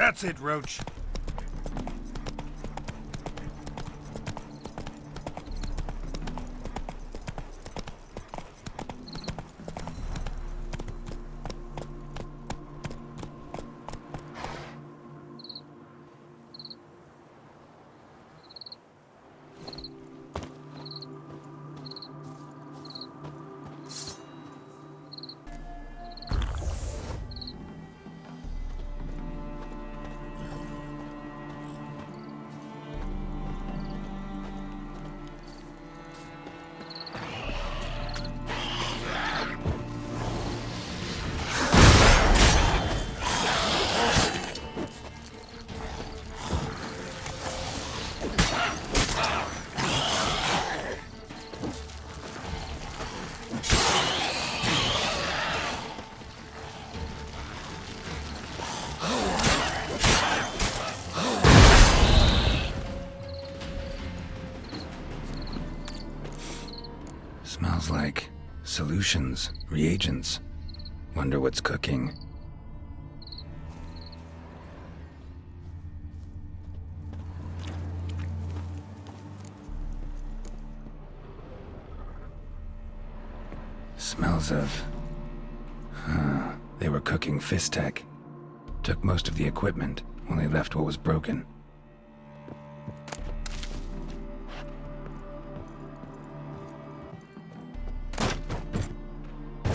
That's it, Roach. Smells like solutions, reagents. Wonder what's cooking. Smells of... They were cooking fist tech. Took most of the equipment, only left what was broken.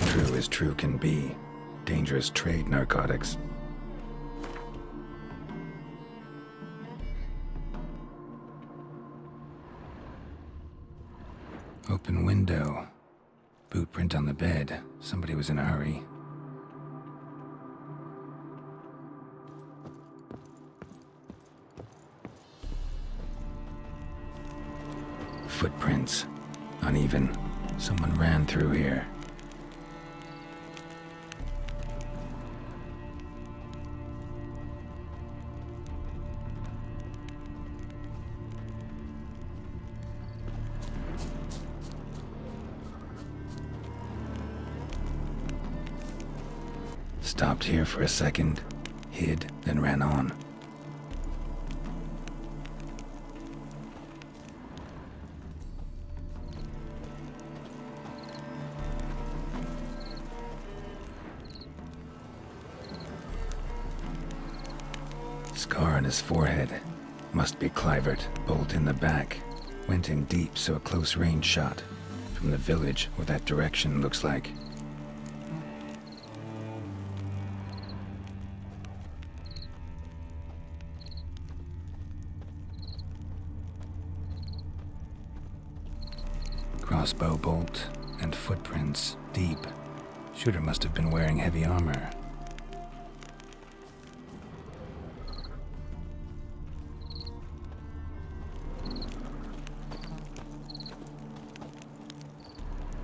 True as true can be. Dangerous trade narcotics. Open window. Boot print on the bed. Somebody was in a hurry. Footprints. Uneven. Someone ran through here. Stopped here for a second, hid, then ran on. Scar on his forehead. Must be Clivert, bolt in the back. Went in deep, so a close range shot. From the village, or that direction looks like. Crossbow bolt and footprints deep. Shooter must have been wearing heavy armor.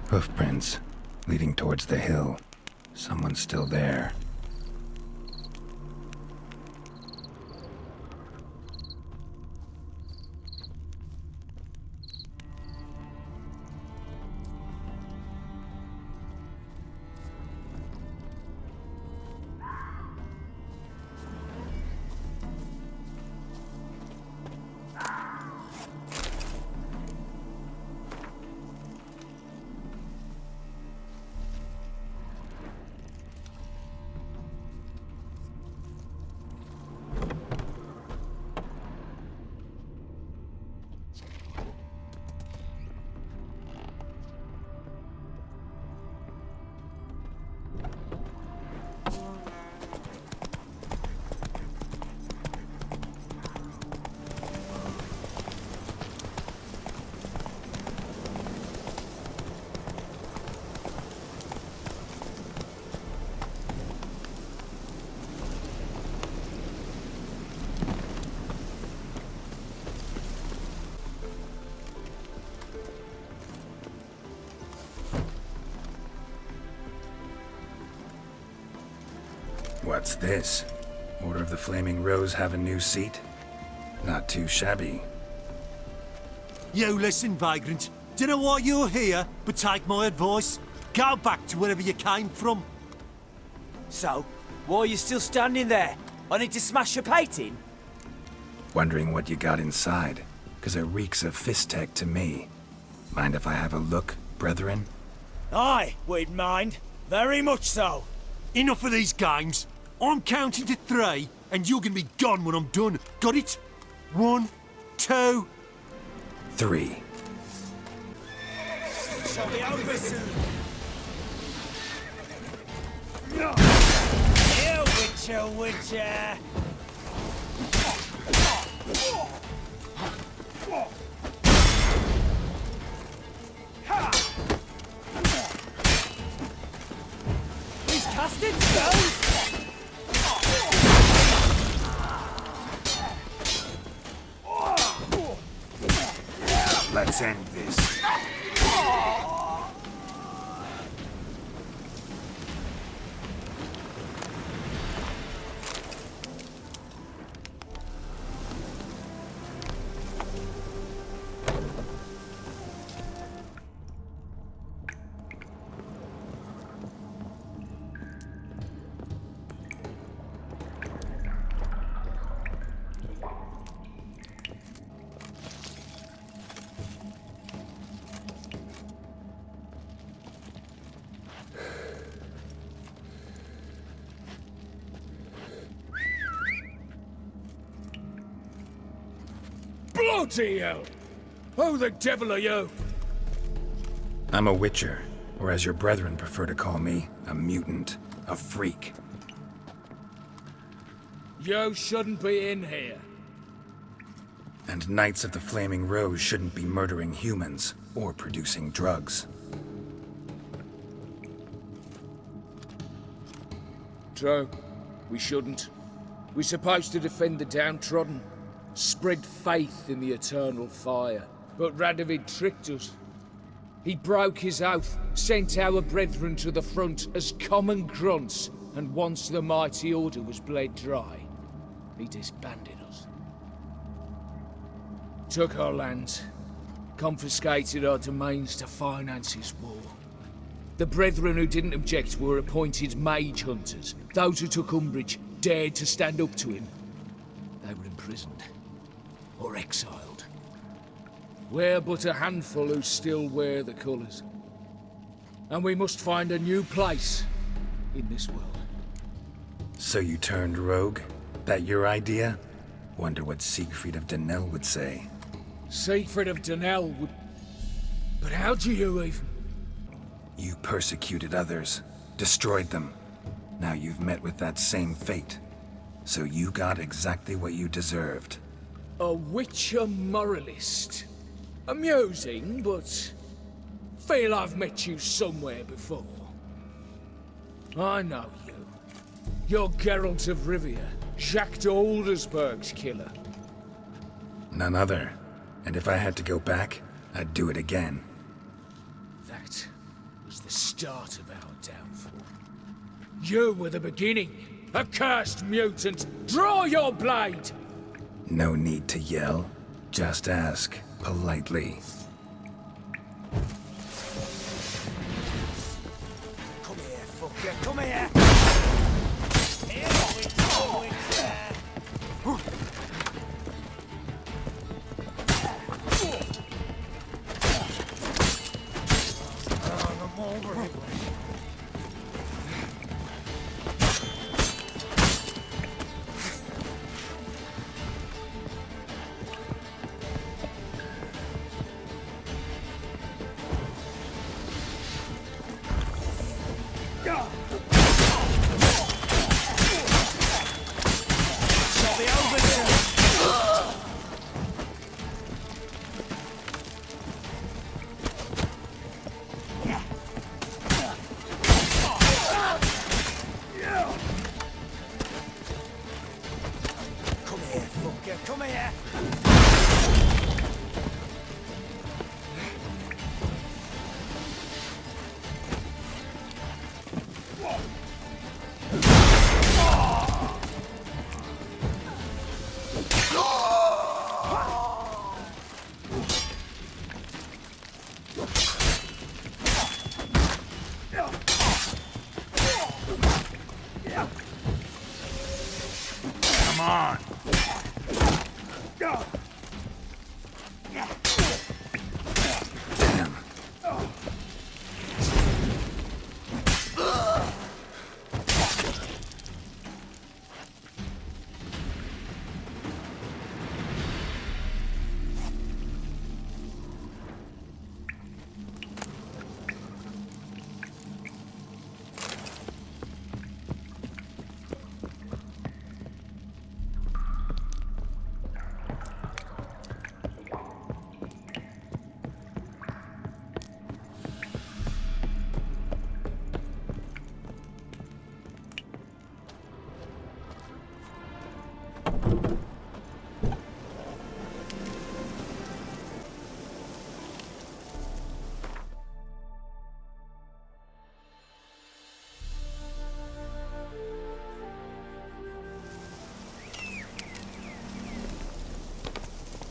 Hoofprints leading towards the hill. Someone's still there. What's this? Order of the Flaming Rose have a new seat? Not too shabby. You listen, vagrant. Dunno why you're here, but take my advice. Go back to wherever you came from. So, why are you still standing there? I need to smash your painting? Wondering what you got inside, 'cause it reeks of fist tech to me. Mind if I have a look, brethren? Aye, we'd mind. Very much so. Enough of these games. I'm counting to 3, and you're gonna be gone when I'm done. Got it? 1, 2... 3. Shall be over soon. Here, Witcher, Witcher. He's casting spells. Let's end this. Bloody hell! Who the devil are you? I'm a witcher, or as your brethren prefer to call me, a mutant, a freak. You shouldn't be in here. And Knights of the Flaming Rose shouldn't be murdering humans or producing drugs. True. We shouldn't. We're supposed to defend the downtrodden, spread faith in the eternal fire. But Radovid tricked us. He broke his oath, sent our brethren to the front as common grunts, and once the mighty order was bled dry, he disbanded us. Took our lands, confiscated our domains to finance his war. The brethren who didn't object were appointed mage hunters. Those who took umbrage dared to stand up to him. They were imprisoned or exiled. We're but a handful who still wear the colours. And we must find a new place in this world. So you turned rogue? That your idea? Wonder what Siegfried of Denel would say. Siegfried of Denel would... But how do you even... You persecuted others, destroyed them. Now you've met with that same fate. So you got exactly what you deserved. A witcher moralist. Amusing, but... feel I've met you somewhere before. I know you. You're Geralt of Rivia, Jacques de Aldersberg's killer. None other. And if I had to go back, I'd do it again. That was the start of our downfall. You were the beginning. Accursed mutant! Draw your blade! No need to yell. Just ask, politely. Come here, fucker, come here! Here, Witcher, Witcher! I'm over it. Shall be over soon. Come here, fucker, come here! Come on. Damn.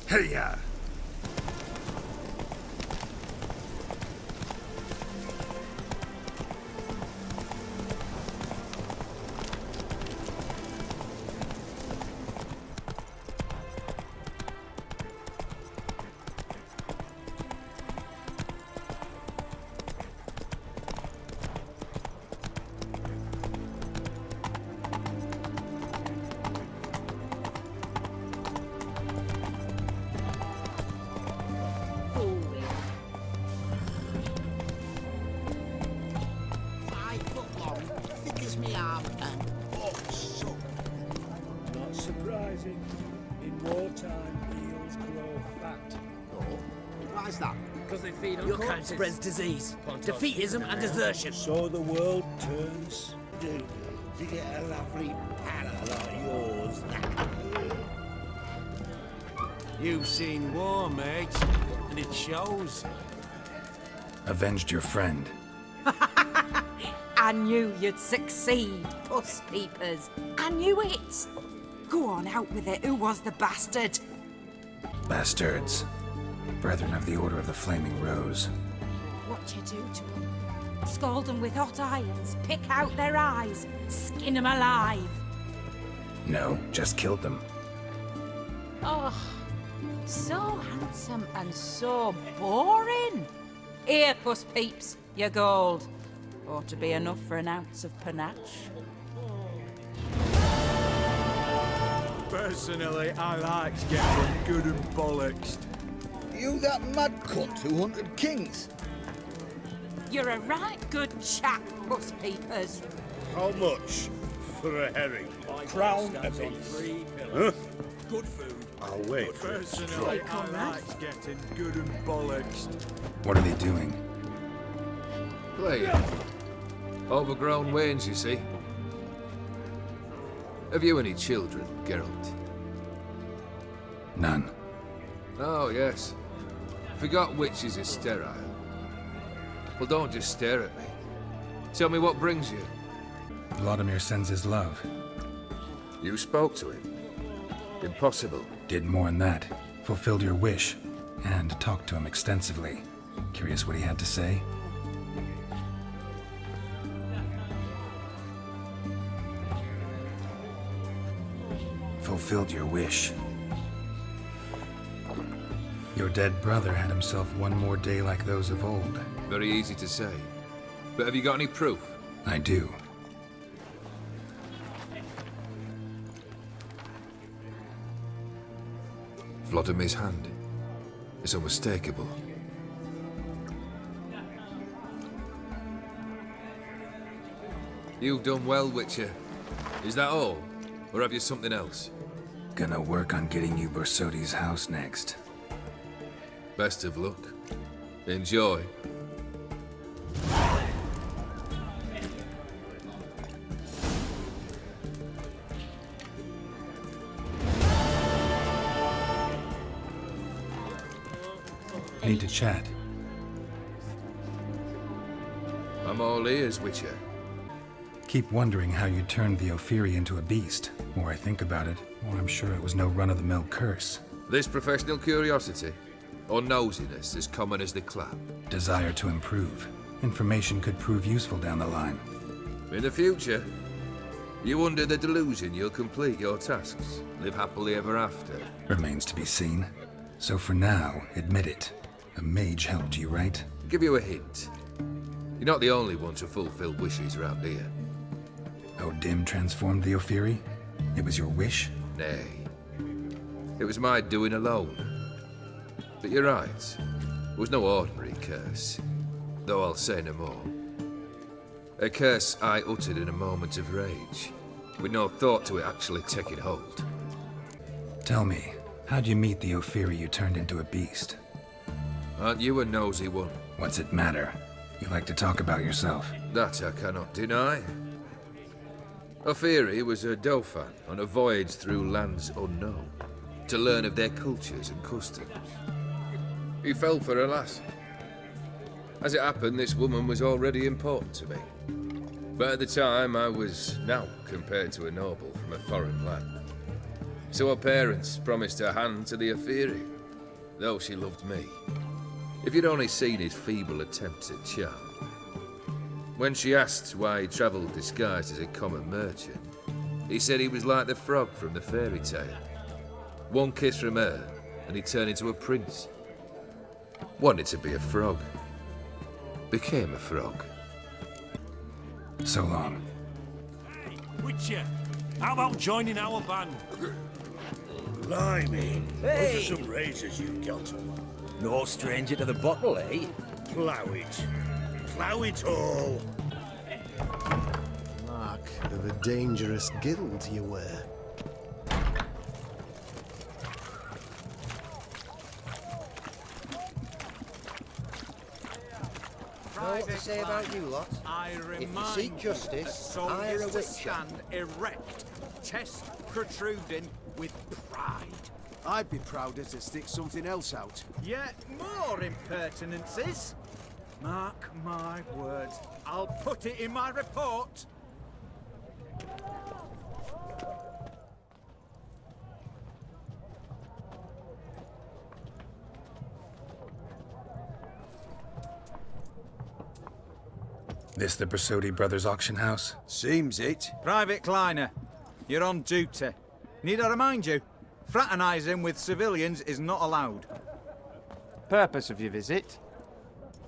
Hey-ya! Not surprising. In wartime, eels grow fat. Why is that? Because they feed on Your kind corpses. spreads disease, defeatism and desertion. So the world turns. To get a lovely pal like yours. You've seen war, mate, and it shows. Avenged your friend. I knew you'd succeed, puss peepers. I knew it. Go on, out with it. Who was the bastard? Bastards. Brethren of the Order of the Flaming Rose. What you do to them? Scald them with hot irons, pick out their eyes, skin them alive. No, just killed them. Oh, so handsome and so boring. Here, puss peeps, your gold. Ought to be enough for an ounce of panache. Personally, I like getting good and bollocksed. You that mad cunt who hunted kings? You're a right good chap, puss peepers. How much for a herring? Crown a piece. Huh? Good food. I'll wait for it to Personally, drop. I like getting good and bollocksed. What are they doing? Playing. Overgrown wains, you see. Have you any children, Geralt? None. Oh, yes. Forgot witches is sterile. Well, don't just stare at me. Tell me what brings you. Vladimir sends his love. You spoke to him. Impossible. Did more than that. Fulfilled your wish. And talked to him extensively. Curious what he had to say? Fulfilled your wish. Your dead brother had himself one more day like those of old. Very easy to say. But have you got any proof? I do. Vladimir's hand. It's unmistakable. You've done well, Witcher. Is that all? Or have you something else? Gonna work on getting you Bersodi's house next. Best of luck. Enjoy. Need to chat. I'm all ears, Witcher. Keep wondering how you turned the Ophiri into a beast. More I think about it, more I'm sure it was no run-of-the-mill curse. This professional curiosity, or nosiness as common as the clap. Desire to improve. Information could prove useful down the line. In the future, You under the delusion you'll complete your tasks, live happily ever after? Remains to be seen. So for now, admit it. A mage helped you, right? Give you a hint. You're not the only one to fulfill wishes around here. Dim transformed the Ophiri? It was your wish? Nay. It was my doing alone. But you're right. It was no ordinary curse. Though I'll say no more. A curse I uttered in a moment of rage, with no thought to it actually taking hold. Tell me, how'd you meet the Ophiri you turned into a beast? Aren't you a nosy one? What's it matter? You like to talk about yourself. That I cannot deny. Ophiri was a Dauphin on a voyage through lands unknown, to learn of their cultures and customs. He fell for a lass. As it happened, this woman was already important to me. But at the time, I was now compared to a noble from a foreign land. So her parents promised her hand to the Ophiri, though she loved me. If you'd only seen his feeble attempts at charm. When she asked why he travelled disguised as a common merchant, he said he was like the frog from the fairy tale. One kiss from her, and he turned into a prince. Wanted to be a frog. Became a frog. So long. Witcher, how about joining our band? Blimey. Hey! Those are some razors you've got. No stranger to the bottle, eh? Plough it. Plough it all. Mark of a dangerous guild you were. Know what they say about you lot? If you seek justice, hire a witcher. Stand erect, chest protruding with pride. I'd be prouder to stick something else out. Yet more impertinences. Mark my words, I'll put it in my report. This the Brasodi Brothers auction house? Seems it. Private Kleiner, you're on duty. Need I remind you? Fraternising with civilians is not allowed. Purpose of your visit?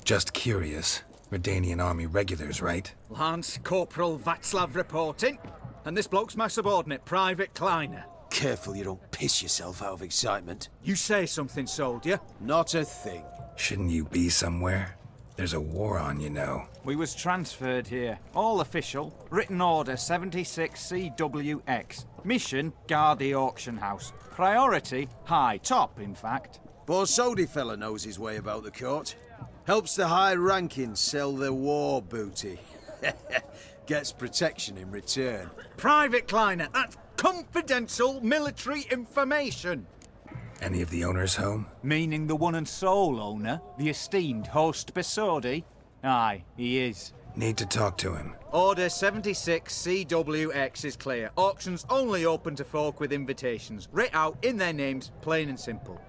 Just curious. Redanian army regulars, right? Lance Corporal Václav reporting. And this bloke's my subordinate, Private Kleiner. Careful you don't piss yourself out of excitement. You say something, soldier? Not a thing. Shouldn't you be somewhere? There's a war on, you know. We was transferred here. All official. Written order 76 CWX. Mission, guard the auction house. Priority, high. Top, in fact. Borsodi fella knows his way about the court. Helps the high rankings sell their war booty. Gets protection in return. Private Kleiner, that's confidential military information. Any of the owners home? Meaning the one and sole owner, the esteemed host Besodi? Aye, he is. Need to talk to him. Order 76 CWX is clear. Auctions only open to folk with invitations. Writ out in their names, plain and simple.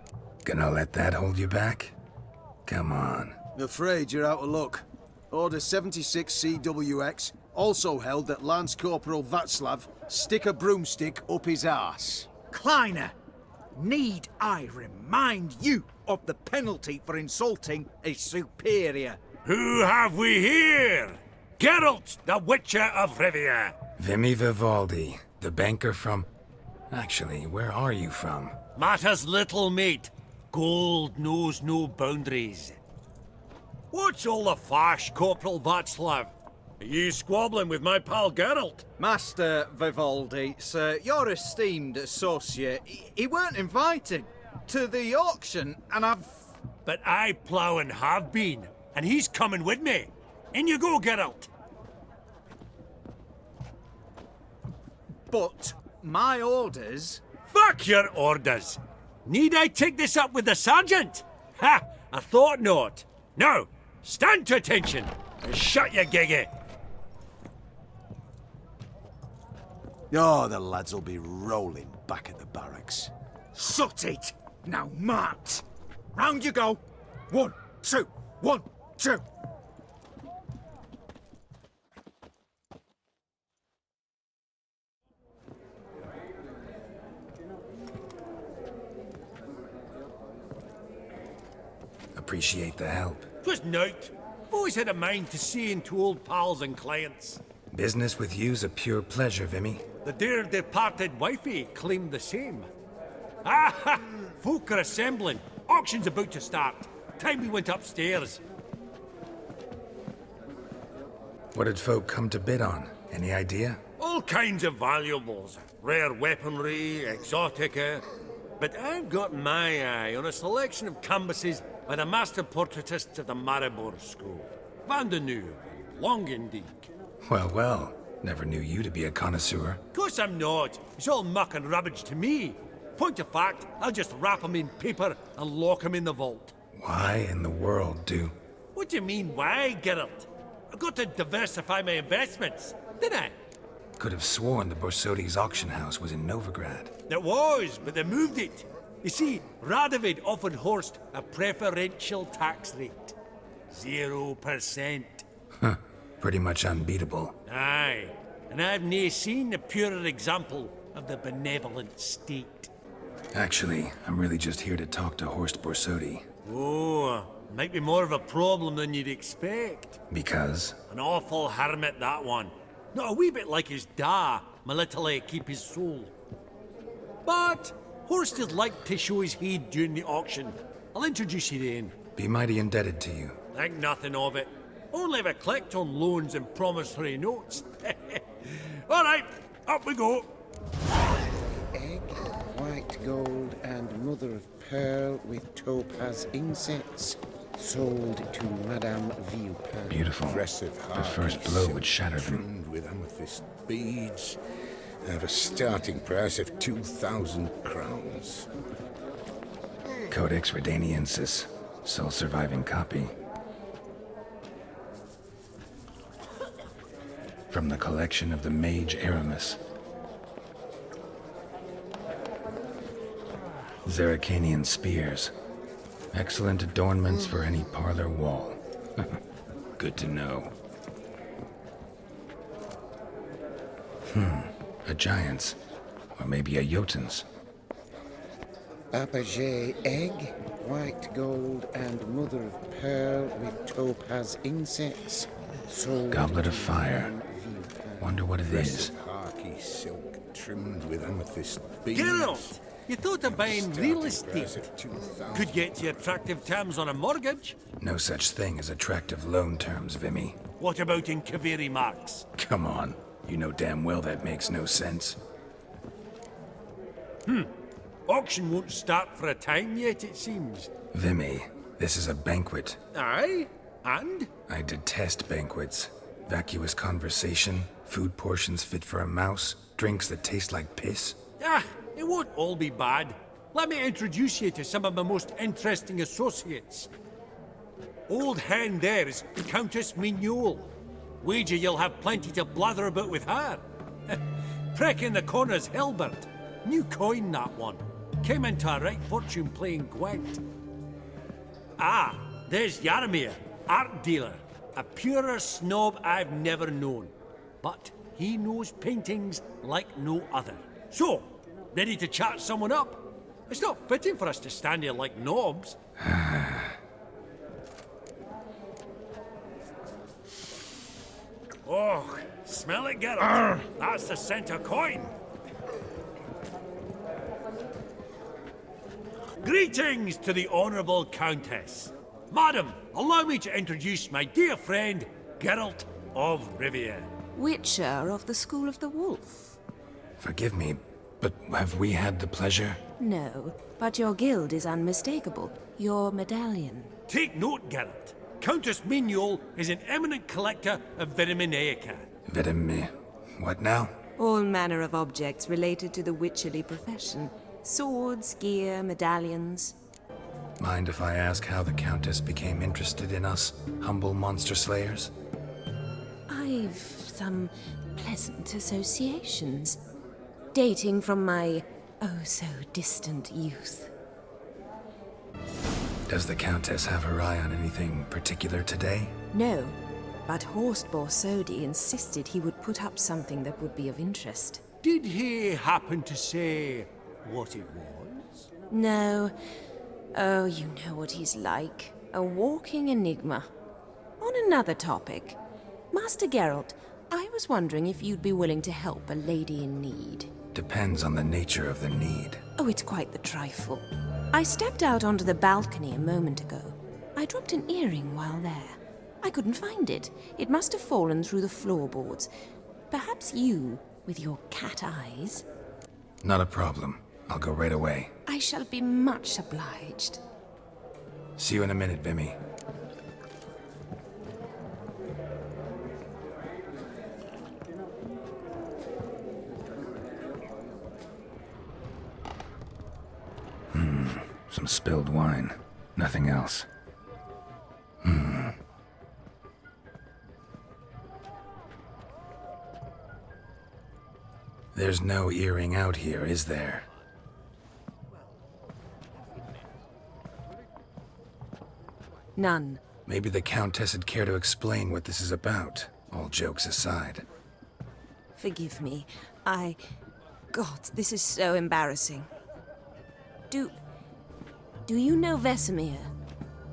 Gonna let that hold you back? Come on. Afraid you're out of luck. Order 76 CWX also held that Lance Corporal Václav stick a broomstick up his arse. Kleiner! Need I remind you of the penalty for insulting a superior? Who have we here? Geralt, the Witcher of Rivia. Vimy Vivaldi, the banker from... Actually, where are you from? Matters little, mate. Gold knows no boundaries. What's all the fash, Corporal Václav? Are you squabbling with my pal Geralt? Master Vivaldi, sir, your esteemed associate, he weren't invited to the auction, and I've... But I plough and have been, and he's coming with me. In you go, Geralt. But my orders... Fuck your orders. Need I take this up with the sergeant? Ha! I thought not. Now, stand to attention and shut your giggy. Oh, the lads will be rolling back at the barracks. Sut it! Now march! Round you go! 1, 2, 1, 2! appreciate the help. Twas nowt. I've always had a mind to see into old pals and clients. Business with you's a pure pleasure, Vimy. The dear departed wifey claimed the same. Ah! Folk are assembling. Auction's about to start. Time we went upstairs. What did folk come to bid on? Any idea? All kinds of valuables. Rare weaponry, exotica. But I've got my eye on a selection of canvases by the master portraitists of the Maribor School. Van de Nieuw, Longendijk. Well, well. Never knew you to be a connoisseur. Of course I'm not. It's all muck and rubbish to me. Point of fact, I'll just wrap 'em in paper and lock 'em in the vault. Why in the world do... What do you mean, why, Geralt? I've got to diversify my investments, didn't I? Could have sworn the Borsodi's auction house was in Novigrad. It was, but they moved it. You see, Radovid offered Horst a preferential tax rate. 0%. Huh. Pretty much unbeatable. Aye, and I've nae seen a purer example of the benevolent state. Actually, I'm really just here to talk to Horst Borsodi. Oh, might be more of a problem than you'd expect. Because? An awful hermit, that one. Not a wee bit like his da, my little keep his soul. But Horst is like to show his heed during the auction. I'll introduce you then. Be mighty indebted to you. Think nothing of it. Only if I collect on loans and promissory notes. All right, up we go. Egg, white gold, and mother of pearl with topaz insets. Sold to Madame Villepin. Beautiful. Impressive The first blow would shatter them. trimmed with amethyst beads. At a starting price of 2,000 crowns. Codex Redaniensis. Sole surviving copy. From the collection of the mage Aramis. Zeracanian spears. Excellent adornments for any parlor wall. Good to know. A giant's. Or maybe a Jotun's. Apogee egg, white gold, and mother of pearl with topaz insets. Sold Goblet of to fire. Madame Villepin. Wonder what it is. Impressive harky silk trimmed with amethyst beads. Geralt, you thought of buying real Starting price estate. of 2,000. Could get you attractive terms on a mortgage. No such thing as attractive loan terms, Vimy. What about in Kaviri marks? Come on. You know damn well that makes no sense. Auction won't start for a time yet, it seems. Vimy, this is a banquet. Aye, and? I detest banquets. Vacuous conversation, food portions fit for a mouse, drinks that taste like piss. Ah, it won't all be bad. Let me introduce you to some of my most interesting associates. Old hen there is Countess Mignole. Wager you'll have plenty to blather about with her. Preck in the corner's Hilbert. New coin, that one. Came into a right fortune playing Gwent. Ah, there's Yaromir, art dealer. A purer snob I've never known. But he knows paintings like no other. So, ready to chat someone up? It's not fitting for us to stand here like knobs. Oh, smell it, Geralt. That's the center coin. Greetings to the Honourable Countess. Madam, allow me to introduce my dear friend, Geralt of Rivia. Witcher of the School of the Wolf. Forgive me, but have we had the pleasure? No, but your guild is unmistakable. Your medallion. Take note, Geralt. Countess Mignole is an eminent collector of Vitaminaica. Vitamin... What now? All manner of objects related to the witcherly profession. Swords, gear, medallions. Mind if I ask how the Countess became interested in us, humble monster slayers? I've some pleasant associations, dating from my oh-so-distant youth. Does the Countess have her eye on anything particular today? No, but Horst Borsodi insisted he would put up something that would be of interest. Did he happen to say what it was? No. Oh, you know what he's like. A walking enigma. On another topic, Master Geralt, I was wondering if you'd be willing to help a lady in need. Depends on the nature of the need. Oh, it's quite the trifle. I stepped out onto the balcony a moment ago. I dropped an earring while there. I couldn't find it. It must have fallen through the floorboards. Perhaps you, with your cat eyes... Not a problem. I'll go right away. I shall be much obliged. See you in a minute, Vimy. Some spilled wine. Nothing else. There's no earring out here, is there? None. Maybe the Countess would care to explain what this is about, all jokes aside. Forgive me. God, this is so embarrassing. Do you know Vesemir?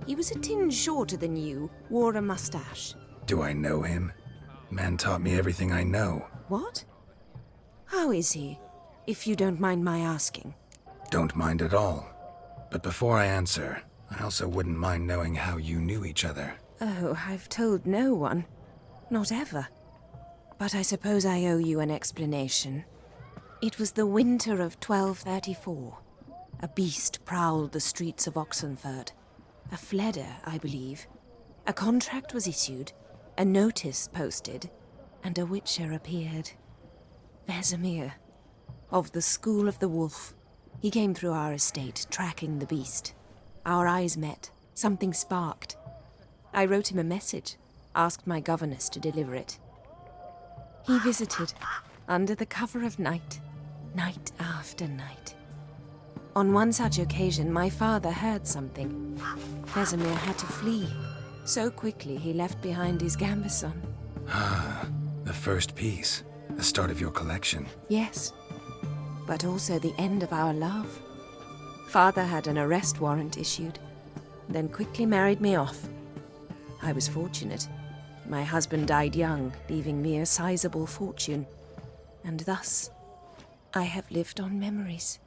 He was a tinge shorter than you, wore a mustache. Do I know him? Man taught me everything I know. What? How is he, if you don't mind my asking? Don't mind at all. But before I answer, I also wouldn't mind knowing how you knew each other. Oh, I've told no one. Not ever. But I suppose I owe you an explanation. It was the winter of 1234. A beast prowled the streets of Oxenford. A fledder, I believe. A contract was issued, a notice posted, and a witcher appeared. Vesemir, of the School of the Wolf. He came through our estate, tracking the beast. Our eyes met. Something sparked. I wrote him a message, asked my governess to deliver it. He visited, under the cover of night, night after night. On one such occasion, my father heard something. Vesemir had to flee. So quickly, he left behind his gambeson. Ah, the first piece. The start of your collection. Yes, but also the end of our love. Father had an arrest warrant issued, then quickly married me off. I was fortunate. My husband died young, leaving me a sizable fortune. And thus, I have lived on memories.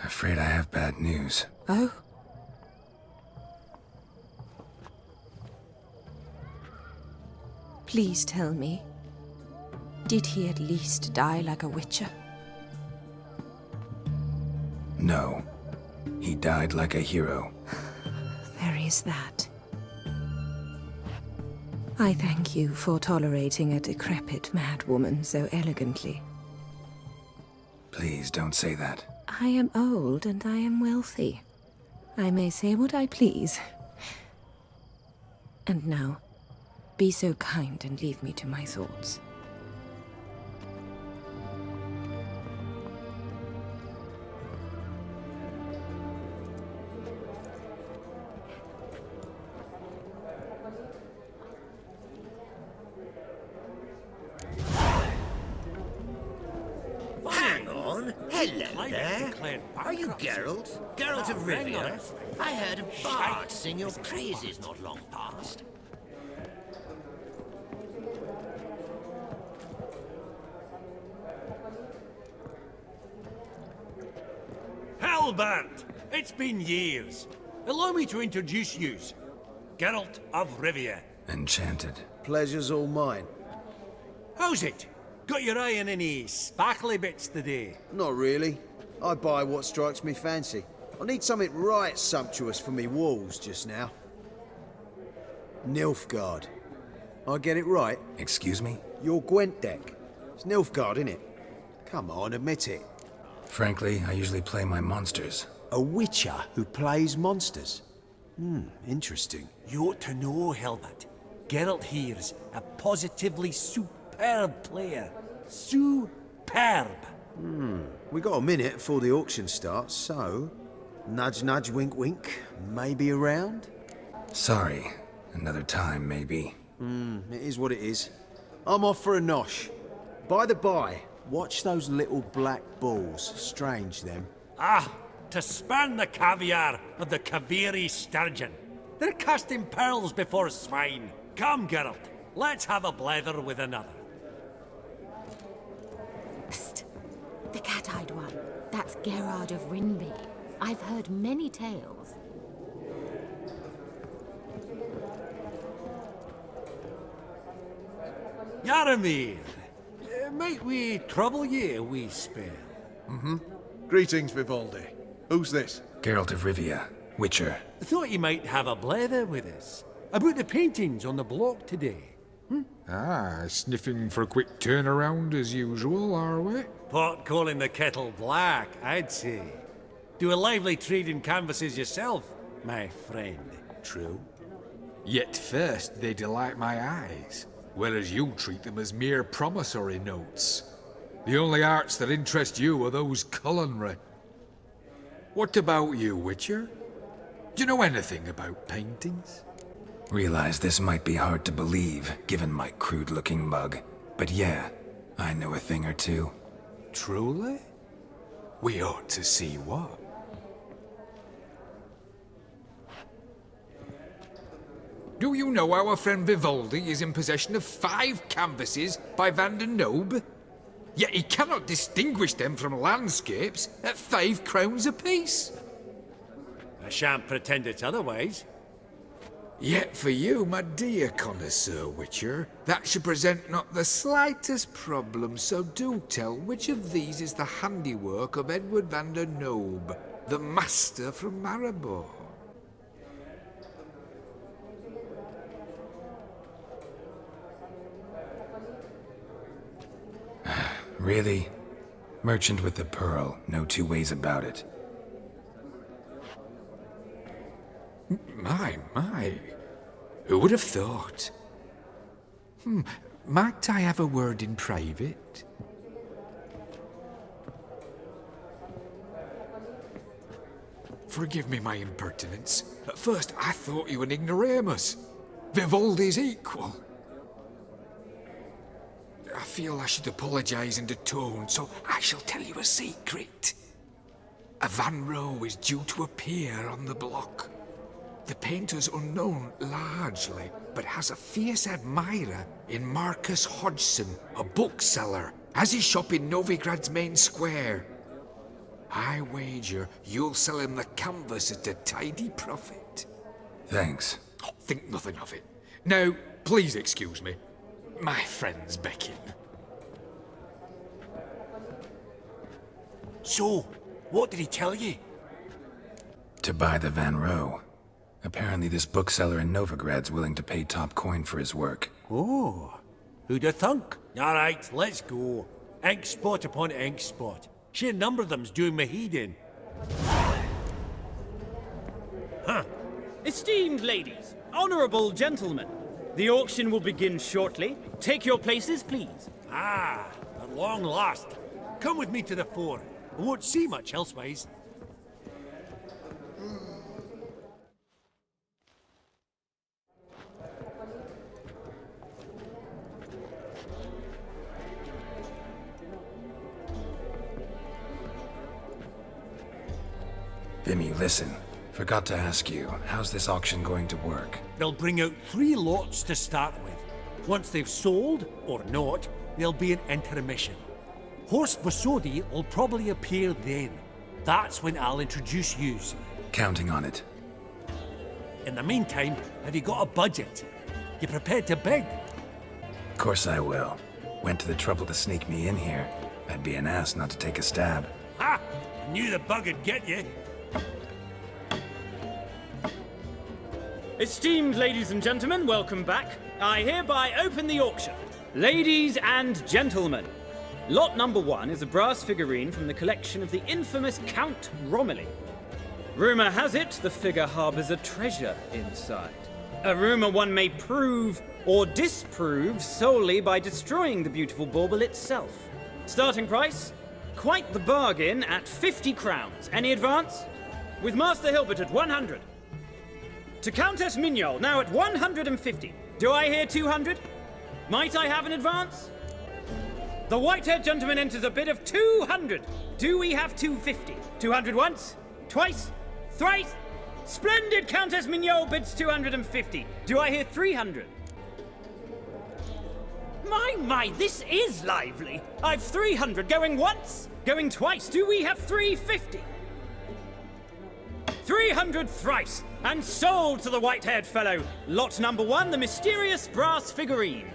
Afraid I have bad news. Oh? Please tell me, did he at least die like a witcher? No. He died like a hero. There is that. I thank you for tolerating a decrepit madwoman so elegantly. Please don't say that. I am old and I am wealthy. I may say what I please. And now, be so kind and leave me to my thoughts. Hang on. Hello there. Are you Geralt? Geralt of Rivia? I heard a bard sing your praises not long past. Hellband! It's been years. Allow me to introduce yous. Geralt of Rivia. Enchanted. Pleasure's all mine. How's it? Got your eye on any sparkly bits today? Not really. I buy what strikes me fancy. I need something right sumptuous for me walls just now. Nilfgaard. I get it right? Excuse me? Your Gwent deck. It's Nilfgaard, innit? Come on, admit it. Frankly, I usually play my monsters. A witcher who plays monsters? Interesting. You ought to know, Helmut. Geralt here's a positively superb player. Superb. We got a minute before the auction starts, so... Nudge, nudge, wink, wink. Maybe around? Sorry. Another time, maybe. It is what it is. I'm off for a nosh. By the by, watch those little black balls. Strange, them. Ah, to spurn the caviar of the Kaviri sturgeon. They're casting pearls before swine. Come, Geralt, let's have a blether with another. Psst. The cat-eyed one. That's Gerard of Rinby. I've heard many tales. Yaramir, might we trouble ye a wee spell? Greetings, Vivaldi. Who's this? Geralt of Rivia, Witcher. Thought you might have a blether with us. About the paintings on the block today. Ah, sniffing for a quick turnaround as usual, are we? Pot calling the kettle black, I'd say. Do a lively trade in canvases yourself, my friend. True. Yet first they delight my eyes, whereas you treat them as mere promissory notes. The only arts that interest you are those culinary. What about you, Witcher? Do you know anything about paintings? Realize this might be hard to believe, given my crude-looking mug. But yeah, I know a thing or two. Truly? We ought to see what. Do you know our friend Vivaldi is in possession of 5 canvases by Van der Nobe? Yet he cannot distinguish them from landscapes at 5 crowns apiece. I shan't pretend it's otherwise. Yet for you, my dear connoisseur Witcher, that should present not the slightest problem, so do tell which of these is the handiwork of Edward van der Nobe, the master from Maribor. Really? Merchant with the pearl, no two ways about it. My. Who would have thought? Might I have a word in private? Forgive me my impertinence. At first I thought you an ignoramus. Vivaldi's equal. I feel I should apologize and atone, so I shall tell you a secret. A Van Rowe is due to appear on the block. The painter's unknown, largely, but has a fierce admirer in Marcus Hodgson, a bookseller, has his shop in Novigrad's main square. I wager you'll sell him the canvas at a tidy profit. Thanks. Oh, think nothing of it. Now, please excuse me. My friend's beckon. So, what did he tell you? To buy the Van Rowe. Apparently this bookseller in Novigrad's willing to pay top coin for his work. Oh, who'd have thunk? All right, let's go. Ink spot upon ink spot. Sheer number of them's doing me heed in. Huh. Esteemed ladies, honourable gentlemen, the auction will begin shortly. Take your places, please. Ah, at long last. Come with me to the fore. I won't see much elsewise. Vimy, listen. Forgot to ask you, how's this auction going to work? They'll bring out 3 lots to start with. Once they've sold, or not, there'll be an intermission. Horst Bosodi will probably appear then. That's when I'll introduce yous. Counting on it. In the meantime, have you got a budget? You prepared to bid? Of course I will. Went to the trouble to sneak me in here. I'd be an ass not to take a stab. Ha! I knew the bug'd get you. Esteemed ladies and gentlemen, welcome back. I hereby open the auction. Ladies and gentlemen, lot number 1 is a brass figurine from the collection of the infamous Count Romilly. Rumour has it the figure harbours a treasure inside. A rumour one may prove or disprove solely by destroying the beautiful bauble itself. Starting price? Quite the bargain at 50 crowns. Any advance? With Master Hilbert at 100. To Countess Mignol, now at 150. Do I hear 200? Might I have an advance? The white-haired gentleman enters a bid of 200. Do we have 250? 200 once? Twice? Thrice? Splendid! Countess Mignol bids 250. Do I hear 300? My, this is lively. I've 300 going once, going twice. Do we have 350? 300 thrice, and sold to the white-haired fellow. Lot number 1, the mysterious brass figurine.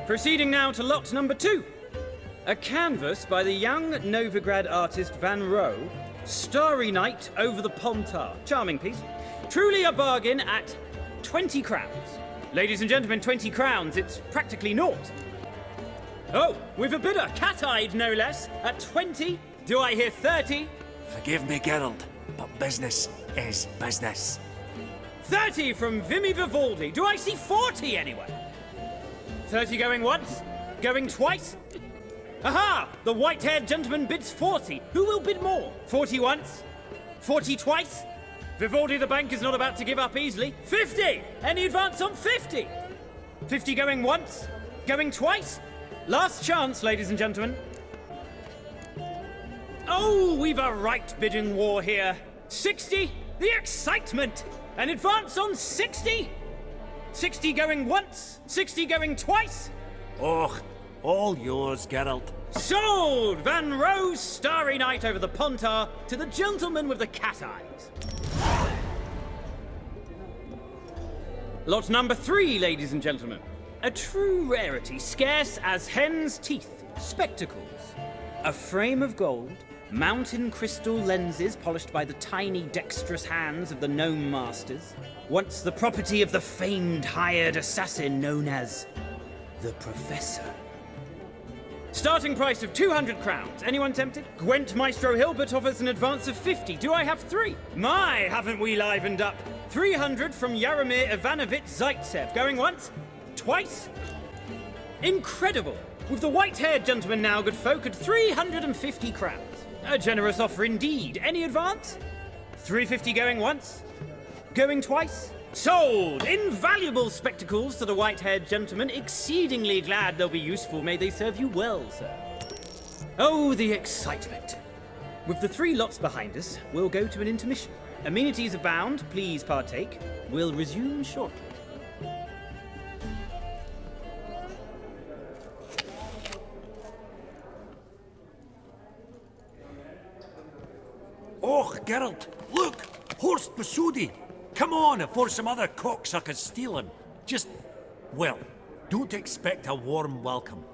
Proceeding now to lot number 2. A canvas by the young Novigrad artist Van Rohe, Starry Night over the Pontar. Charming piece. Truly a bargain at 20 crowns. Ladies and gentlemen, 20 crowns, it's practically naught. Oh, we've a bidder, cat-eyed no less, at 20. Do I hear 30? Forgive me, Geralt, but business is business. 30 from Vimy Vivaldi. Do I see 40 anywhere? 30 going once? Going twice? Aha! The white-haired gentleman bids 40. Who will bid more? 40 once? 40 twice? Vivaldi the bank is not about to give up easily. 50! Any advance on 50? 50 going once? Going twice? Last chance, ladies and gentlemen. Oh, we've a right bidding war here. 60? The excitement! An advance on 60? 60 going once? 60 going twice? Oh, all yours, Geralt. Sold! Van Rohe's Starry Night over the Pontar to the gentleman with the cat eyes. Lot number 3, ladies and gentlemen. A true rarity, scarce as hen's teeth. Spectacles. A frame of gold, mountain crystal lenses polished by the tiny dexterous hands of the gnome masters. Once the property of the famed hired assassin known as the Professor. Starting price of 200 crowns. Anyone tempted? Gwent Maestro Hilbert offers an advance of 50. Do I have 3? My, haven't we livened up? 300 from Yaromir Ivanovich Zaitsev. Going once? Twice? Incredible! With the white-haired gentleman now, good folk, at 350 crowns. A generous offer indeed. Any advance? 350 going once? Going twice? Sold! Invaluable spectacles to the white-haired gentleman. Exceedingly glad they'll be useful. May they serve you well, sir. Oh, the excitement. With the 3 lots behind us, we'll go to an intermission. Amenities abound. Please partake. We'll resume shortly. Oh, Geralt, look! Horst Besudi! Come on before some other cocksuckers steal him. Just, well, don't expect a warm welcome.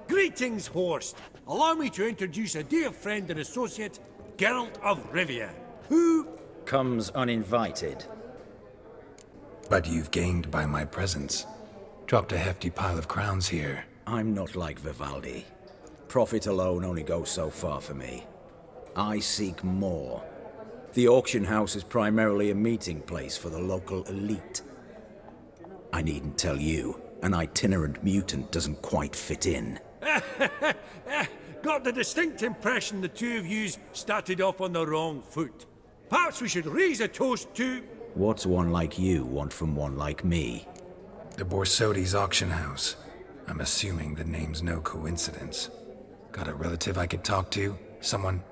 Greetings, Horst. Allow me to introduce a dear friend and associate, Geralt of Rivia, who comes uninvited. But you've gained by my presence. Dropped a hefty pile of crowns here. I'm not like Vivaldi. Profit alone only goes so far for me. I seek more. The auction house is primarily a meeting place for the local elite. I needn't tell you, an itinerant mutant doesn't quite fit in. got the distinct impression the two of yous started off on the wrong foot. Perhaps we should raise a toast to... What's one like you want from one like me? The Borsodi's auction house. I'm assuming the name's no coincidence. Got a relative I could talk to? Someone,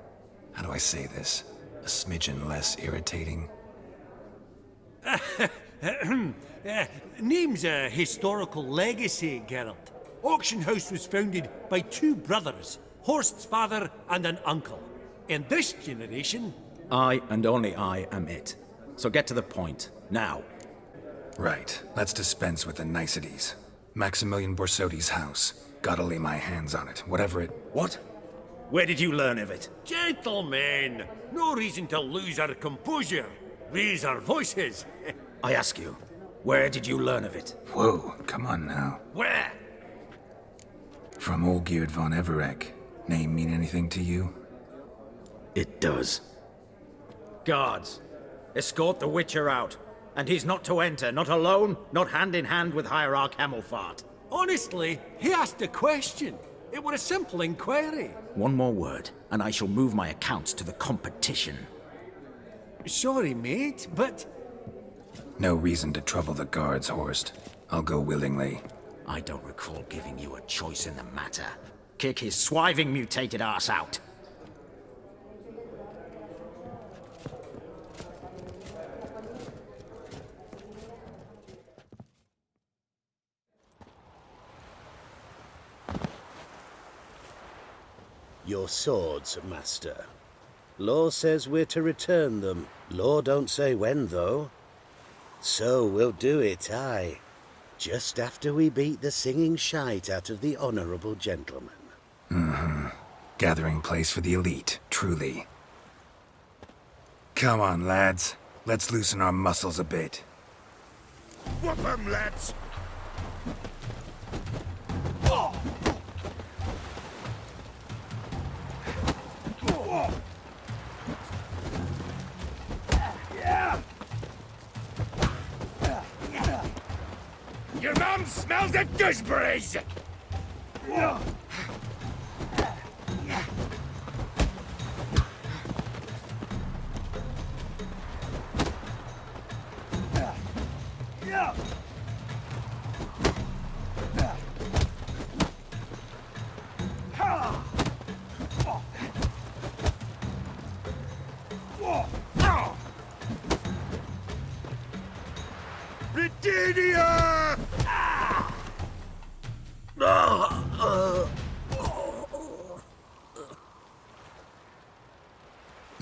how do I say this? A smidgen less irritating? Name's a historical legacy, Geralt. Auction house was founded by 2 brothers, Horst's father and an uncle. In this generation... I and only I am it. So get to the point, now. Right, let's dispense with the niceties. Maximilian Borsodi's house. Gotta lay my hands on it, whatever it... What? Where did you learn of it? Gentlemen, no reason to lose our composure. Raise our voices. I ask you, where did you learn of it? Whoa, come on now. Where? From Olgierd von Everec. Name mean anything to you? It does. Guards, escort the Witcher out. And he's not to enter, not alone, not hand in hand with Hierarch Hamilfart. Honestly, he asked a question. It were a simple inquiry. One more word, and I shall move my accounts to the competition. Sorry, mate, but... No reason to trouble the guards, Horst. I'll go willingly. I don't recall giving you a choice in the matter. Kick his swiving mutated ass out. Your swords, Master. Law says we're to return them. Law don't say when, though. So we'll do it, aye. Just after we beat the singing shite out of the honourable gentleman. Mm-hmm. Gathering place for the elite, truly. Come on, lads. Let's loosen our muscles a bit. Whoop 'em, lads! Your mom smells of gooseberries! Britannia!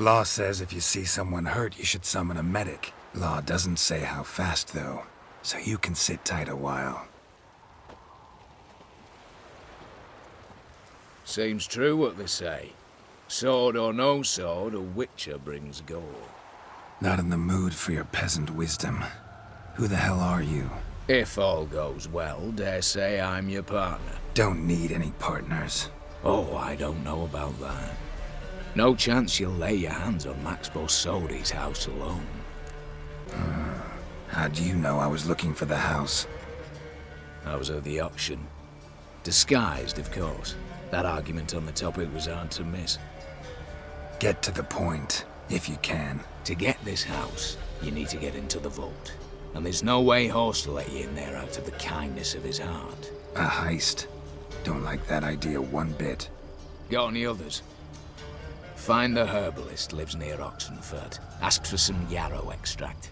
Law says if you see someone hurt, you should summon a medic. Law doesn't say how fast, though, so you can sit tight a while. Seems true what they say. Sword or no sword, a witcher brings gold. Not in the mood for your peasant wisdom. Who the hell are you? If all goes well, dare say I'm your partner. Don't need any partners. Oh, I don't know about that. No chance you'll lay your hands on Max Borsodi's house alone. How do you know I was looking for the house? I was at the auction. Disguised, of course. That argument on the topic was hard to miss. Get to the point, if you can. To get this house, you need to get into the vault. And there's no way Horst will let you in there out of the kindness of his heart. A heist. Don't like that idea one bit. Got any others? Find the herbalist lives near Oxenfurt. Ask for some yarrow extract.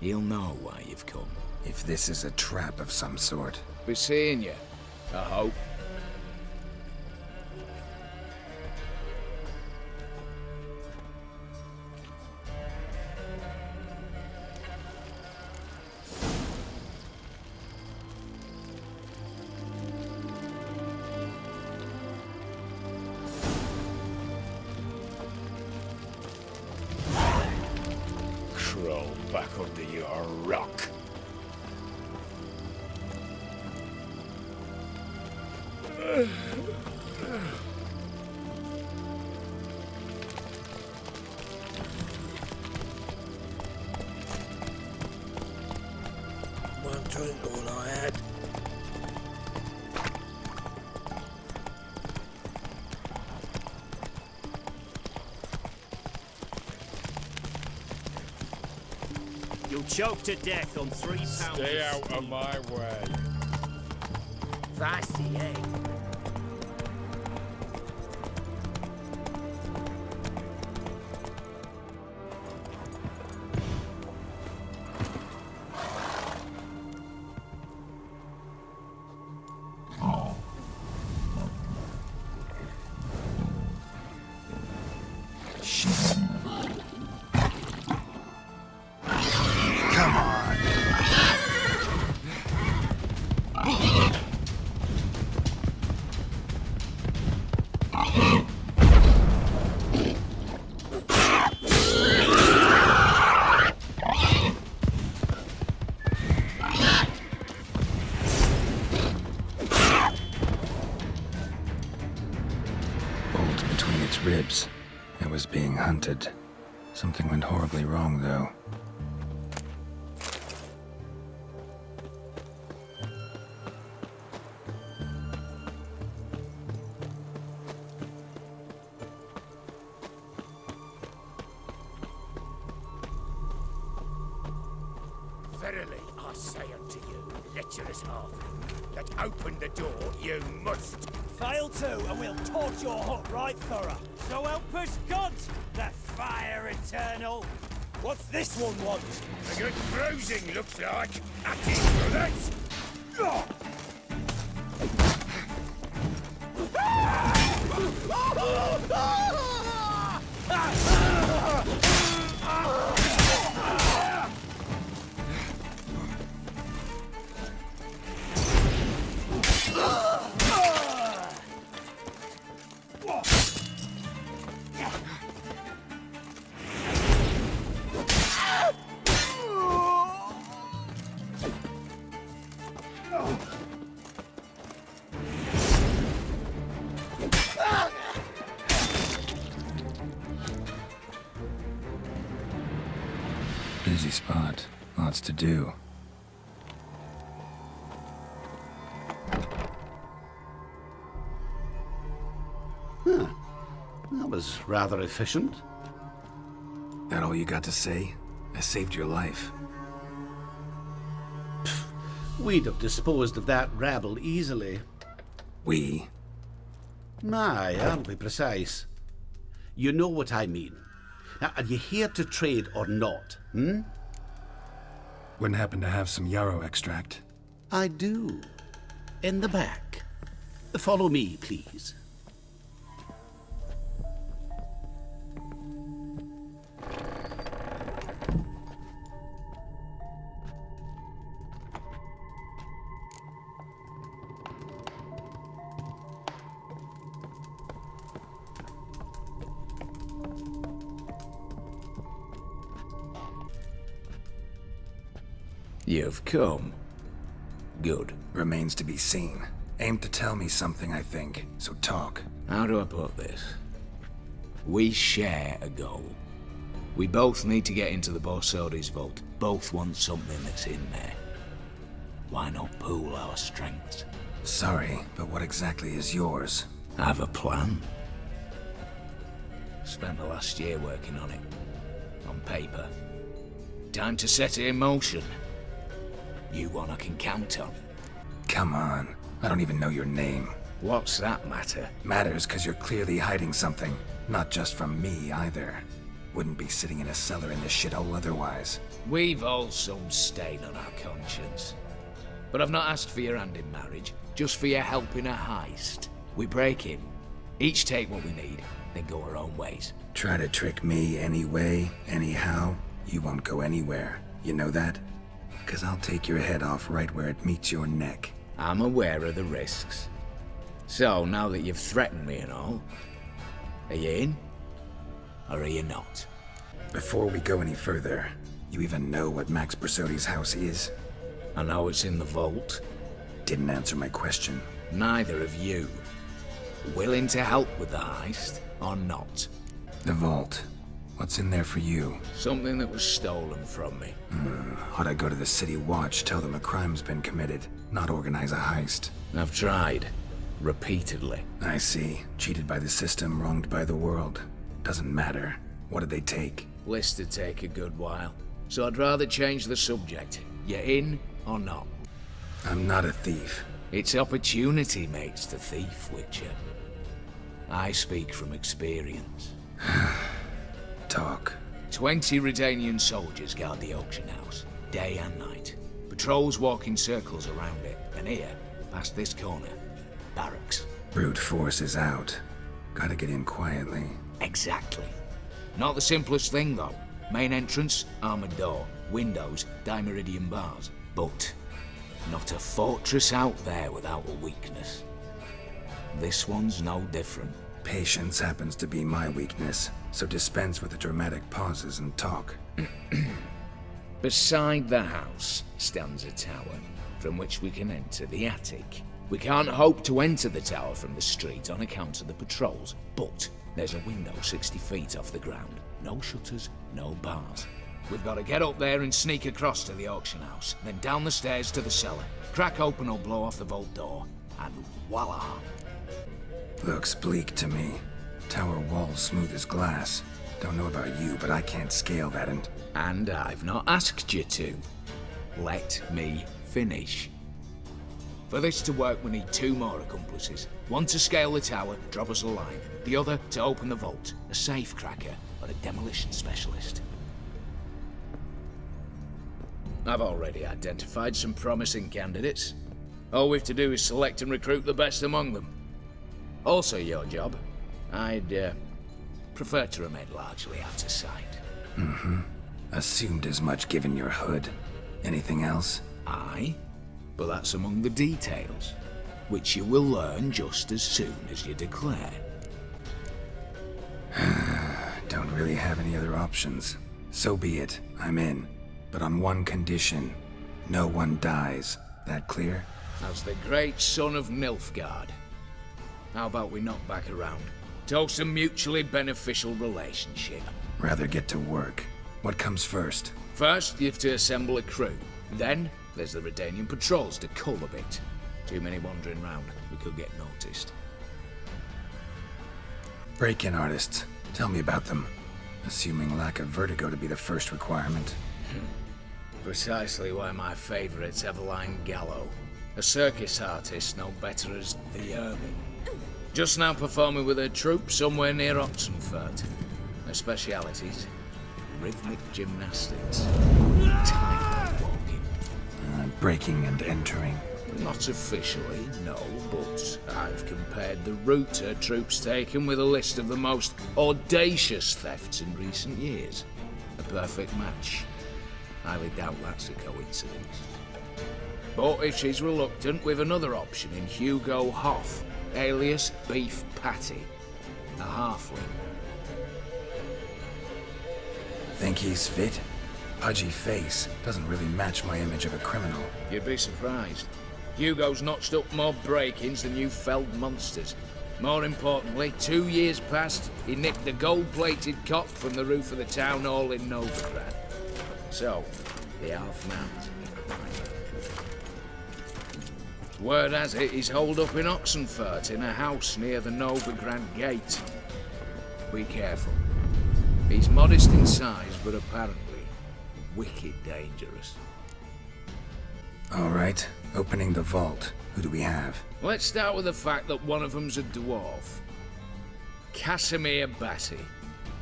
He'll know why you've come. If this is a trap of some sort. Be seeing you, I hope. Crawl back under your rock. One drink all I had. You'll choke to death on 3 pounds. Stay out of my way. Feisty, eh? Come on. Bolt between its ribs. It was being hunted. Something went horribly wrong, though. Verily, I say unto you, lecherous halfling, that open the door you must. Fail to, and we'll torch your hut right thorough. So help us God, the fire eternal. What's this one want? A good bruising, looks like. At it, brothers! Busy spot. Lots to do. Huh. That was rather efficient. That all you got to say? I saved your life. We'd have disposed of that rabble easily. We? Aye, I'll be precise. You know what I mean. Now, are you here to trade or not, hmm? Wouldn't happen to have some yarrow extract. I do. In the back. Follow me, please. You've come. Good. Remains to be seen. Aim to tell me something, I think. So talk. How do I put this? We share a goal. We both need to get into the Borsodi's vault. Both want something that's in there. Why not pool our strengths? Sorry, but what exactly is yours? I have a plan. Spent the last year working on it. On paper. Time to set it in motion. You one I can count on. Come on. I don't even know your name. What's that matter? Matters because you're clearly hiding something. Not just from me, either. Wouldn't be sitting in a cellar in this shithole otherwise. We've all some stain on our conscience. But I've not asked for your hand in marriage, just for your help in a heist. We break in, each take what we need, then go our own ways. Try to trick me anyway, anyhow, you won't go anywhere. You know that? Because I'll take your head off right where it meets your neck. I'm aware of the risks. So, now that you've threatened me and all, are you in? Or are you not? Before we go any further, you even know what Max Bersodi's house is? I know it's in the vault. Didn't answer my question. Neither of you. Willing to help with the heist, or not? The vault. What's in there for you? Something that was stolen from me. Ought I go to the city watch, tell them a crime's been committed, not organize a heist? I've tried. Repeatedly. I see. Cheated by the system, wronged by the world. Doesn't matter. What did they take? List'd take a good while. So I'd rather change the subject. You in or not? I'm not a thief. It's opportunity makes the thief, Witcher. I speak from experience. Talk. 20 Redanian soldiers guard the auction house, day and night. Patrols walk in circles around it, and here, past this corner, barracks. Brute force is out. Gotta get in quietly. Exactly. Not the simplest thing, though. Main entrance, armored door, windows, dimeridian bars. But not a fortress out there without a weakness. This one's no different. Patience happens to be my weakness, so dispense with the dramatic pauses and talk. Beside the house stands a tower, from which we can enter the attic. We can't hope to enter the tower from the street on account of the patrols, but there's a window 60 feet off the ground. No shutters, no bars. We've got to get up there and sneak across to the auction house, then down the stairs to the cellar, crack open or blow off the vault door, and voila! Looks bleak to me. Tower walls smooth as glass. Don't know about you, but I can't scale that And I've not asked you to. let me finish. For this to work, we need 2 more accomplices. One to scale the tower, drop us a line. The other to open the vault, a safe cracker or a demolition specialist. I've already identified some promising candidates. All we've to do is select and recruit the best among them. Also your job. I'd prefer to remain largely out of sight. Mm-hmm. Assumed as much given your hood. Anything else? Aye, but that's among the details, which you will learn just as soon as you declare. Don't really have any other options. So be it, I'm in. But on one condition. No one dies. That clear? As the great son of Nilfgaard. How about we knock back around? Toast a mutually beneficial relationship. Rather get to work. What comes first? First, you have to assemble a crew. Then, there's the Redanian patrols to cull a bit. Too many wandering round. We could get noticed. Break-in artists. Tell me about them. Assuming lack of vertigo to be the first requirement. Precisely why my favourite's Eveline Gallo. A circus artist no better as the Ermine. Just now performing with her troupe somewhere near Oxenfurt. Her specialities? Rhythmic gymnastics. Tightrope walking. Breaking and entering. Not officially, no, but I've compared the route her troope's taken with a list of the most audacious thefts in recent years. A perfect match. Highly doubt that's a coincidence. But if she's reluctant, we've another option in Hugo Hoff, alias Beef Patty. A halfling. Think he's fit? Pudgy face doesn't really match my image of a criminal. You'd be surprised. Hugo's notched up more break-ins than you felled monsters. More importantly, 2 years past, he nicked the gold-plated cop from the roof of the town hall in Novigrad. So, the half-man's a crime. Word has it he's holed up in Oxenfurt in a house near the Novigrad gate. Be careful. He's modest in size, but apparently wicked dangerous. All right, opening the vault. Who do we have? Let's start with the fact that one of them's a dwarf. Casimir Bassi,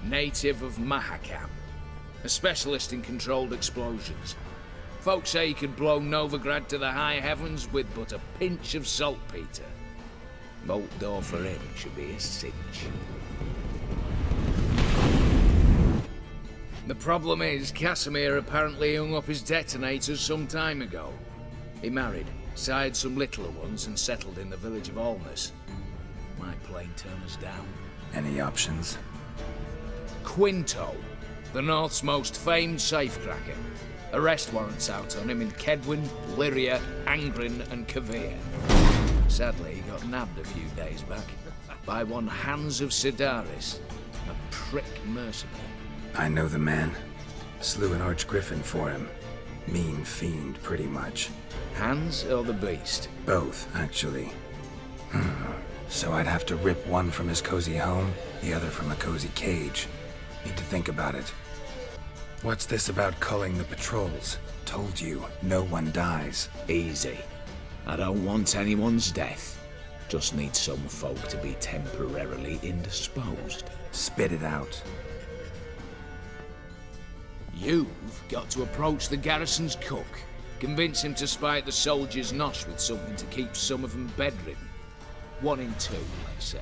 native of Mahakam. A specialist in controlled explosions. Folks say he could blow Novigrad to the high heavens with but a pinch of saltpeter. Vault door for him should be a cinch. The problem is, Casimir apparently hung up his detonators some time ago. He married, sired some littler ones, and settled in the village of Alness. Might plain turn us down. Any options? Quinto, the North's most famed safecracker. Arrest warrants out on him in Kedwin, Lyria, Angrin, and Kavir. Sadly, he got nabbed a few days back by one Hans of Sidaris, a prick mercenary. I know the man. Slew an archgriffin for him. Mean fiend, pretty much. Hans or the beast? Both, actually. So I'd have to rip one from his cozy home, the other from a cozy cage. Need to think about it. What's this about culling the patrols? Told you, no one dies. Easy. I don't want anyone's death. Just need some folk to be temporarily indisposed. Spit it out. You've got to approach the garrison's cook. Convince him to spite the soldiers' nosh with something to keep some of them bedridden. 1 in 2, let's say.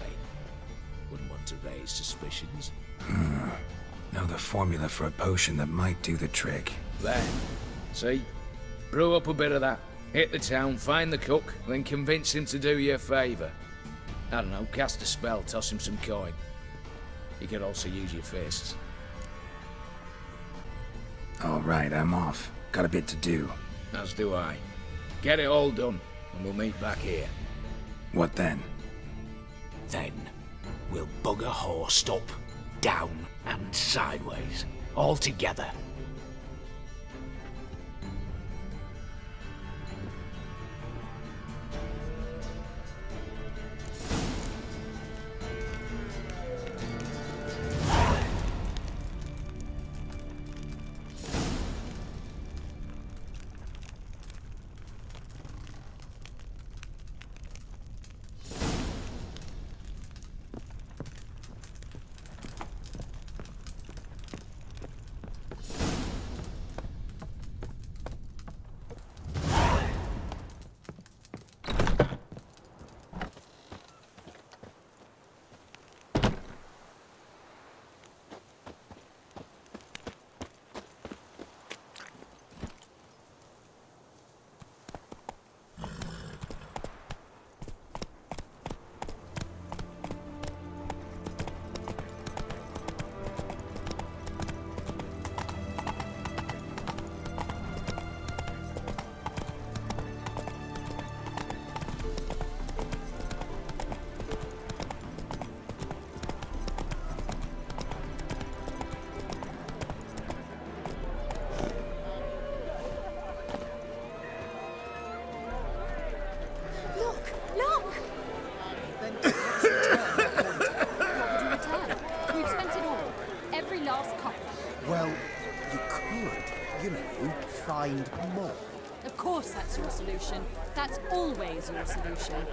Wouldn't want to raise suspicions. Know the formula for a potion that might do the trick. There. See? Brew up a bit of that. Hit the town, find the cook, then convince him to do you a favour. I don't know, cast a spell, toss him some coin. You could also use your fists. All right, I'm off. Got a bit to do. As do I. Get it all done, and we'll meet back here. What then? Then, we'll bug a horse up, down, and sideways. All together. you find more. Of course that's your solution. That's always your solution.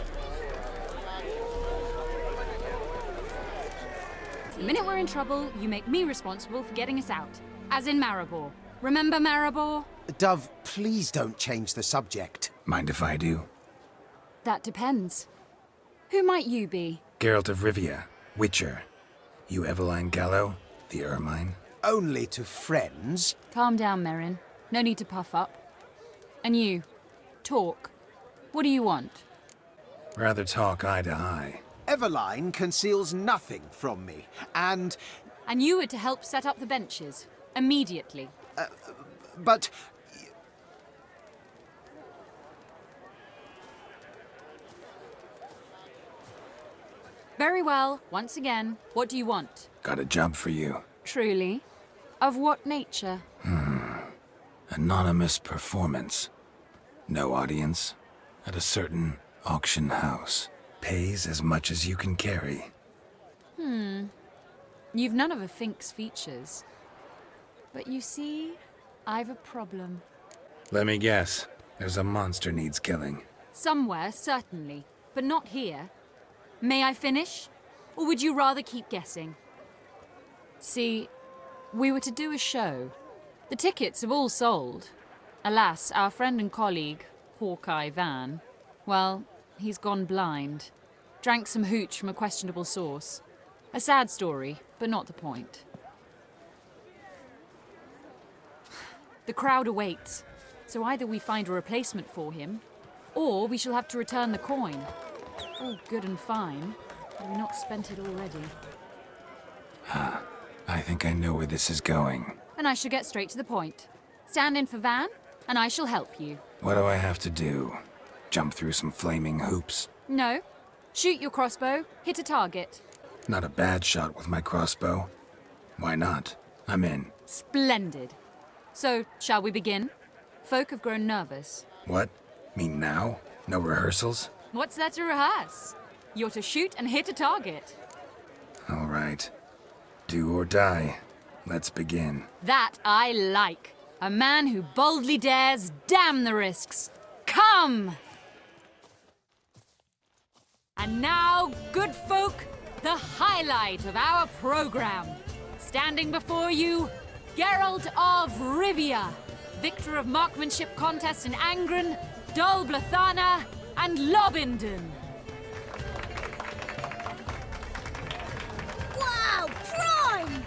The minute we're in trouble, you make me responsible for getting us out. As in Maribor. Remember Maribor? Dove, please don't change the subject. Mind if I do? That depends. Who might you be? Geralt of Rivia, Witcher. You Eveline Gallo, the Ermine? Only to friends. Calm down, Merrin. No need to puff up. And you, talk. What do you want? Rather talk eye to eye. Eveline conceals nothing from me, and... And you were to help set up the benches. Immediately. But... Very well. Once again, what do you want? Got a job for you. Truly? Of what nature? Anonymous performance. No audience. At a certain auction house. Pays as much as you can carry. You've none of a Fink's features. But you see, I've a problem. Let me guess. There's a monster needs killing. Somewhere, certainly. But not here. May I finish? Or would you rather keep guessing? See, we were to do a show. The tickets have all sold. Alas, our friend and colleague, Hawkeye Van, well, he's gone blind. Drank some hooch from a questionable source. A sad story, but not the point. The crowd awaits, so either we find a replacement for him, or we shall have to return the coin. All good and fine, but we've not spent it already. I think I know where this is going. And I shall get straight to the point. Stand in for Van, and I shall help you. What do I have to do? Jump through some flaming hoops? No. Shoot your crossbow, hit a target. Not a bad shot with my crossbow. Why not? I'm in. Splendid. So, shall we begin? Folk have grown nervous. What? Mean now? No rehearsals? What's there to rehearse? You're to shoot and hit a target. All right. Do or die. Let's begin. That I like. A man who boldly dares, damn the risks. Come! And now, good folk, the highlight of our program. Standing before you, Geralt of Rivia, victor of marksmanship contests in Angren, Dol Blathana, and Lobindon. Wow, prime!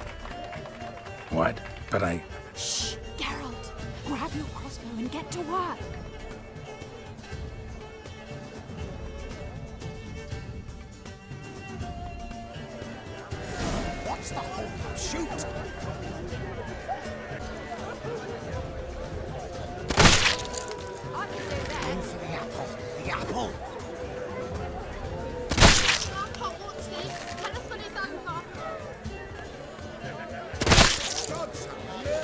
What? But I... Shh, Geralt. Grab your crossbow and get to work. What's the hold? Shoot! Aim for the apple. The apple! I can't watch this. Tell us when it's over.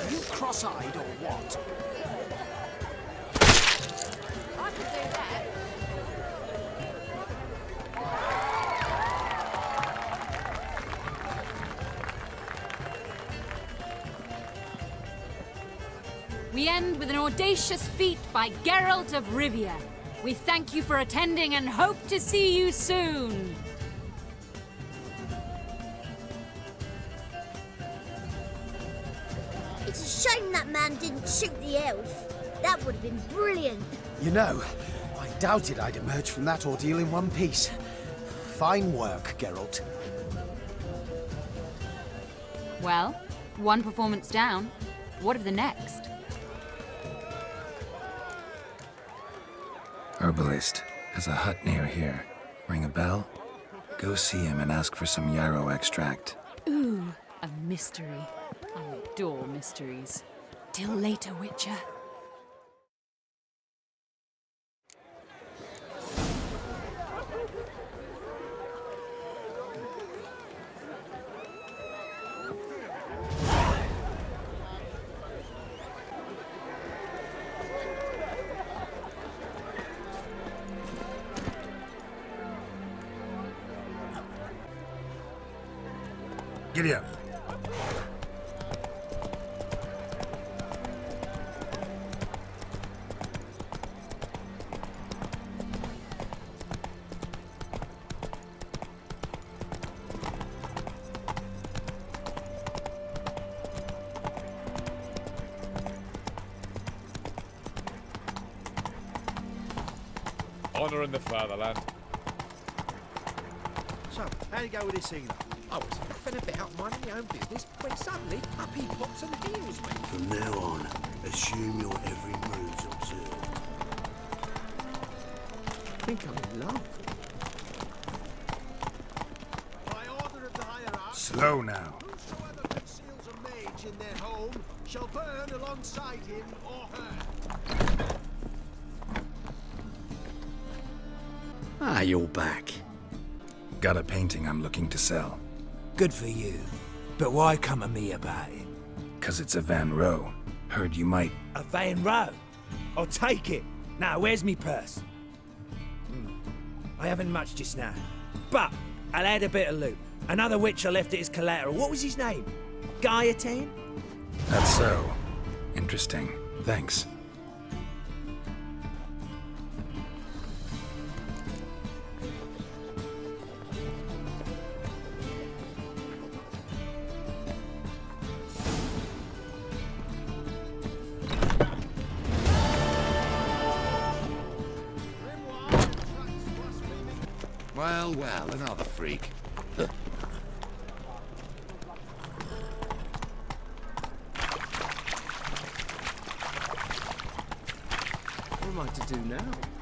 Are you cross-eyed or what? I could do that. We end with an audacious feat by Geralt of Rivia. We thank you for attending and hope to see you soon. It's a shame that man didn't shoot the elf. That would have been brilliant. You know, I doubted I'd emerge from that ordeal in one piece. Fine work, Geralt. Well, one performance down. What of the next? Herbalist has a hut near here. Ring a bell? Go see him and ask for some yarrow extract. Ooh, a mystery. I adore mysteries. Till later, Witcher. Giddy up. Honour in the fatherland. So, how you go with this healer? I was faffing about minding my own business when suddenly up he pops and heals me. From now on, assume your every move's observed. I think I'm in love. By order of the hierarch, Slow now. whosoever conceals a mage in their home shall burn alongside him or her. Ah, you're back. Got a painting I'm looking to sell. Good for you. But why come to me about it? 'Cause it's a Van Row. Heard you might. A Van Row? I'll take it. Now, where's me purse? I haven't much just now. But I'll add a bit of loot. Another witch I left at his collateral. What was his name? Gaiatane? That's so. Interesting. Thanks. Well, well, another freak. What am I to do now?